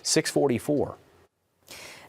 644.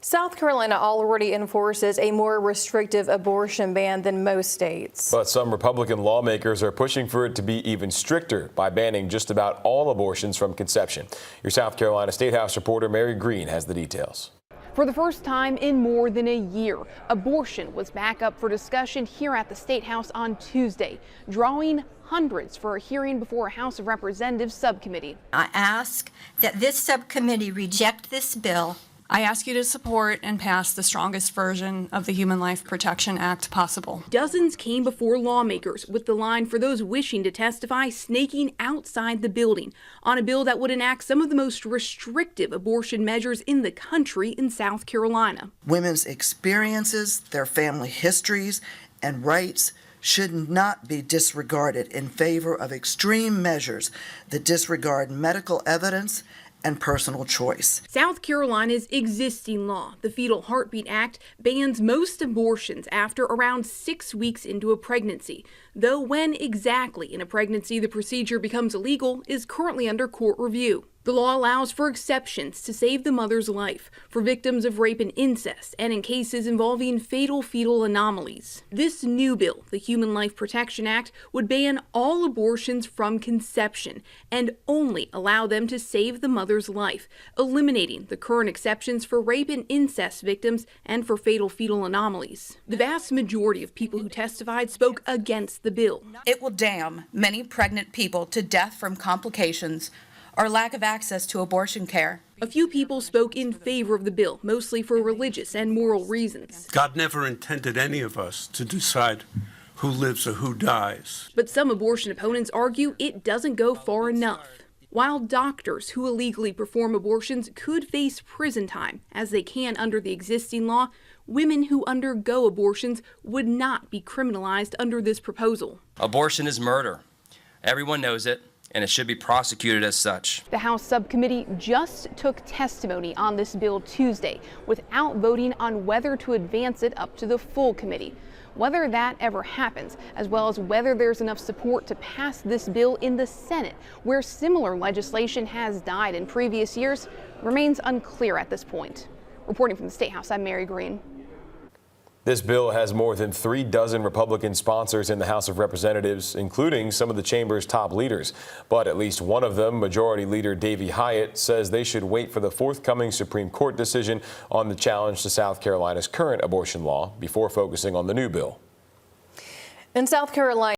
South Carolina already enforces a more restrictive abortion ban than most states. But some Republican lawmakers are pushing for it to be even stricter by banning just about all abortions from conception. Your South Carolina State House reporter Mary Green has the details. For the first time in more than a year, abortion was back up for discussion here at the State House on Tuesday, drawing hundreds for a hearing before a House of Representatives subcommittee. I ask that this subcommittee reject this bill. I ask you to support and pass the strongest version of the Human Life Protection Act possible. Dozens came before lawmakers with the line for those wishing to testify snaking outside the building on a bill that would enact some of the most restrictive abortion measures in the country in South Carolina. Women's experiences, their family histories, and rights should not be disregarded in favor of extreme measures that disregard medical evidence and personal choice. South Carolina's existing law, the Fetal Heartbeat Act, bans most abortions after around 6 weeks into a pregnancy, though when exactly in a pregnancy the procedure becomes illegal is currently under court review. The law allows for exceptions to save the mother's life for victims of rape and incest and in cases involving fatal fetal anomalies. This new bill, the Human Life Protection Act, would ban all abortions from conception and only allow them to save the mother's life, eliminating the current exceptions for rape and incest victims and for fatal fetal anomalies. The vast majority of people who testified spoke against the bill. It will damn many pregnant people to death from complications or lack of access to abortion care. A few people spoke in favor of the bill, mostly for religious and moral reasons. God never intended any of us to decide who lives or who dies. But some abortion opponents argue it doesn't go far enough. While doctors who illegally perform abortions could face prison time, as they can under the existing law, women who undergo abortions would not be criminalized under this proposal. Abortion is murder. Everyone knows it, and it should be prosecuted as such. The House subcommittee just took testimony on this bill Tuesday without voting on whether to advance it up to the full committee. Whether that ever happens, as well as whether there's enough support to pass this bill in the Senate, where similar legislation has died in previous years, remains unclear at this point. Reporting from the State House, I'm Mary Green. This bill has more than 3 dozen Republican sponsors in the House of Representatives, including some of the chamber's top leaders. But at least one of them, Majority Leader Davey Hyatt, says they should wait for the forthcoming Supreme Court decision on the challenge to South Carolina's current abortion law before focusing on the new bill. In South Carolina,